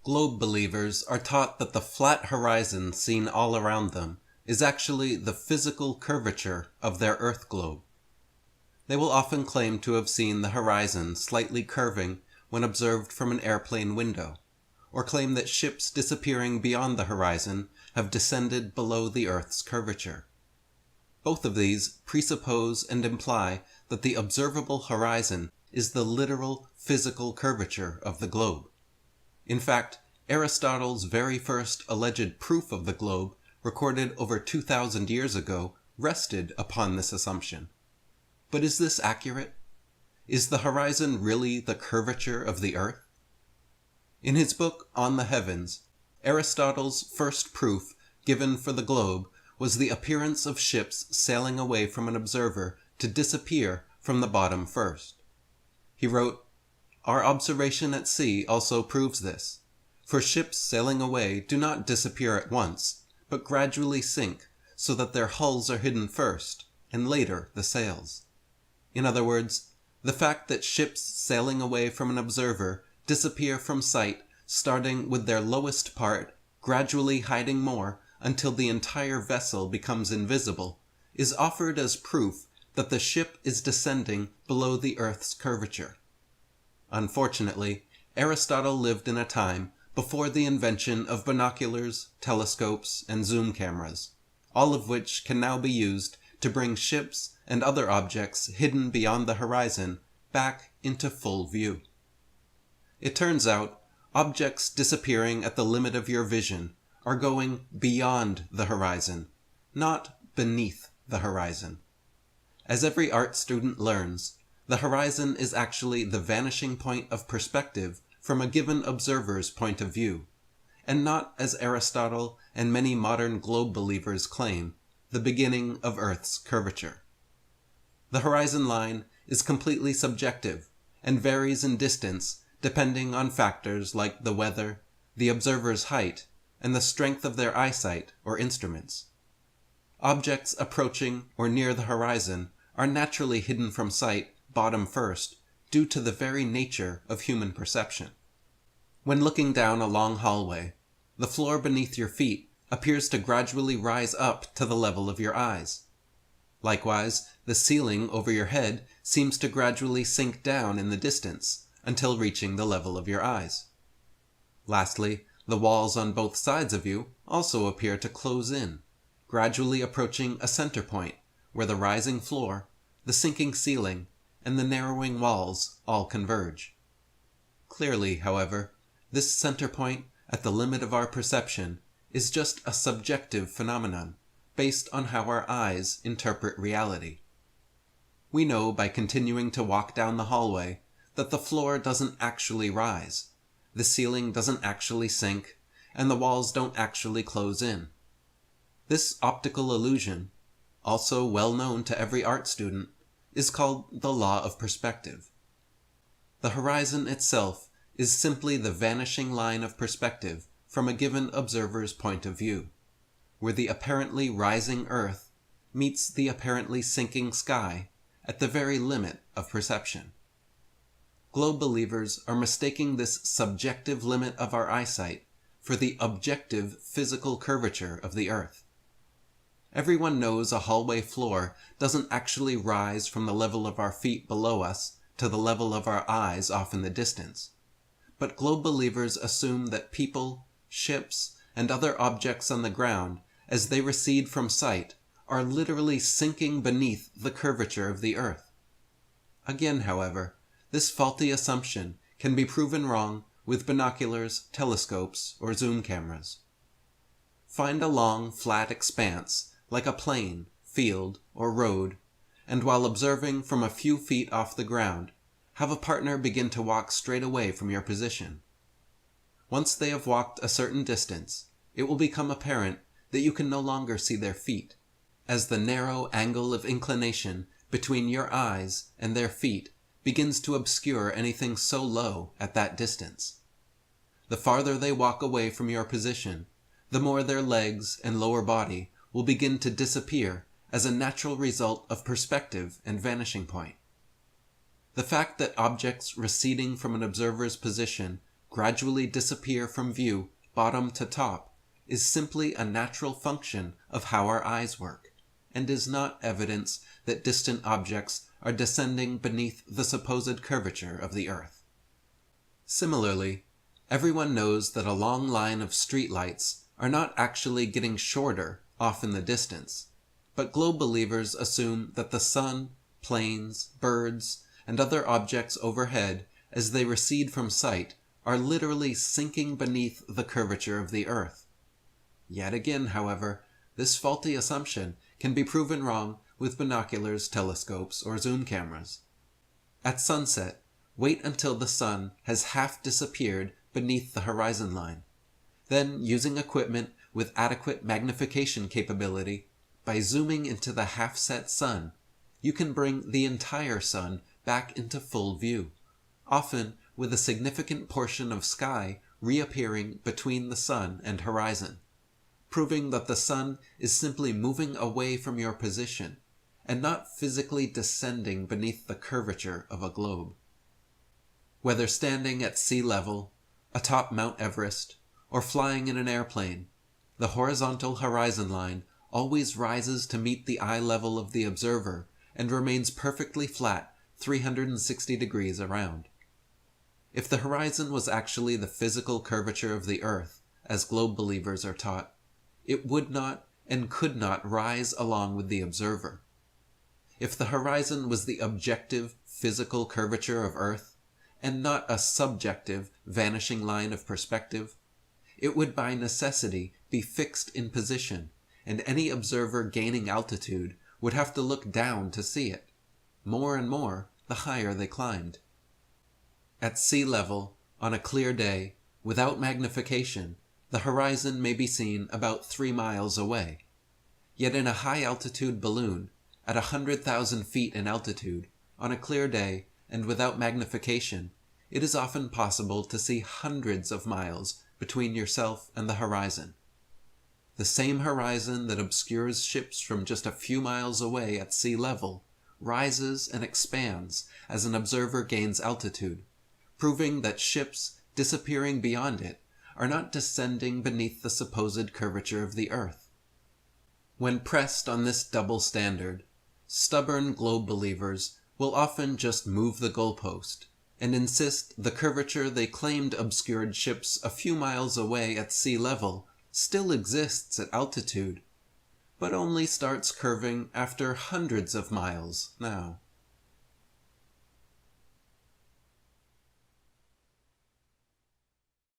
Globe believers are taught that the flat horizon seen all around them is actually the physical curvature of their Earth globe. They will often claim to have seen the horizon slightly curving when observed from an airplane window, or claim that ships disappearing beyond the horizon have descended below the Earth's curvature. Both of these presuppose and imply that the observable horizon is the literal physical curvature of the globe. In fact, Aristotle's very first alleged proof of the globe, recorded over 2,000 years ago, rested upon this assumption. But is this accurate? Is the horizon really the curvature of the Earth? In his book On the Heavens, Aristotle's first proof given for the globe was the appearance of ships sailing away from an observer to disappear from the bottom first. He wrote, "Our observation at sea also proves this, for ships sailing away do not disappear at once, but gradually sink, so that their hulls are hidden first, and later the sails." In other words, the fact that ships sailing away from an observer disappear from sight, starting with their lowest part, gradually hiding more until the entire vessel becomes invisible, is offered as proof that the ship is descending below the Earth's curvature. Unfortunately, Aristotle lived in a time before the invention of binoculars, telescopes, and zoom cameras, all of which can now be used to bring ships and other objects hidden beyond the horizon back into full view. It turns out, objects disappearing at the limit of your vision are going beyond the horizon, not beneath the horizon. As every art student learns, the horizon is actually the vanishing point of perspective from a given observer's point of view, and not, as Aristotle and many modern globe believers claim, the beginning of Earth's curvature. The horizon line is completely subjective and varies in distance depending on factors like the weather, the observer's height, and the strength of their eyesight or instruments. Objects approaching or near the horizon are naturally hidden from sight bottom first due to the very nature of human perception. When looking down a long hallway, the floor beneath your feet appears to gradually rise up to the level of your eyes. Likewise, the ceiling over your head seems to gradually sink down in the distance until reaching the level of your eyes. Lastly, the walls on both sides of you also appear to close in, gradually approaching a center point where the rising floor, the sinking ceiling, and the narrowing walls all converge. Clearly, however, this center point at the limit of our perception is just a subjective phenomenon based on how our eyes interpret reality. We know by continuing to walk down the hallway that the floor doesn't actually rise, the ceiling doesn't actually sink, and the walls don't actually close in. This optical illusion, also well known to every art student, is called the law of perspective. The horizon itself is simply the vanishing line of perspective from a given observer's point of view, where the apparently rising Earth meets the apparently sinking sky at the very limit of perception. Globe believers are mistaking this subjective limit of our eyesight for the objective physical curvature of the Earth. Everyone knows a hallway floor doesn't actually rise from the level of our feet below us to the level of our eyes off in the distance. But globe believers assume that people, ships, and other objects on the ground, as they recede from sight, are literally sinking beneath the curvature of the Earth. Again, however, this faulty assumption can be proven wrong with binoculars, telescopes, or zoom cameras. Find a long, flat expanse, like a plain, field, or road, and while observing from a few feet off the ground, have a partner begin to walk straight away from your position. Once they have walked a certain distance, it will become apparent that you can no longer see their feet, as the narrow angle of inclination between your eyes and their feet begins to obscure anything so low at that distance. The farther they walk away from your position, the more their legs and lower body will begin to disappear as a natural result of perspective and vanishing point. The fact that objects receding from an observer's position gradually disappear from view bottom to top is simply a natural function of how our eyes work, and is not evidence that distant objects are descending beneath the supposed curvature of the earth. Similarly, everyone knows that a long line of streetlights are not actually getting shorter off in the distance, but globe believers assume that the sun, planes, birds, and other objects overhead, as they recede from sight, are literally sinking beneath the curvature of the earth. Yet again, however, this faulty assumption can be proven wrong with binoculars, telescopes, or zoom cameras. At sunset, wait until the sun has half disappeared beneath the horizon line. Then, using equipment with adequate magnification capability, by zooming into the half-set sun, you can bring the entire sun back into full view, often with a significant portion of sky reappearing between the sun and horizon, proving that the sun is simply moving away from your position and not physically descending beneath the curvature of a globe. Whether standing at sea level, atop Mount Everest, or flying in an airplane, the horizontal horizon line always rises to meet the eye level of the observer and remains perfectly flat 360 degrees around. If the horizon was actually the physical curvature of the earth, as globe believers are taught, it would not and could not rise along with the observer. If the horizon was the objective physical curvature of earth, and not a subjective vanishing line of perspective, it would by necessity be fixed in position, and any observer gaining altitude would have to look down to see it, more and more the higher they climbed. At sea level, on a clear day, without magnification, the horizon may be seen about 3 miles away. Yet in a high-altitude balloon, at 100,000 feet in altitude, on a clear day and without magnification, it is often possible to see hundreds of miles between yourself and the horizon. The same horizon that obscures ships from just a few miles away at sea level rises and expands as an observer gains altitude, proving that ships disappearing beyond it are not descending beneath the supposed curvature of the earth. When pressed on this double standard, stubborn globe believers will often just move the goalpost and insist the curvature they claimed obscured ships a few miles away at sea level still exists at altitude, but only starts curving after hundreds of miles now.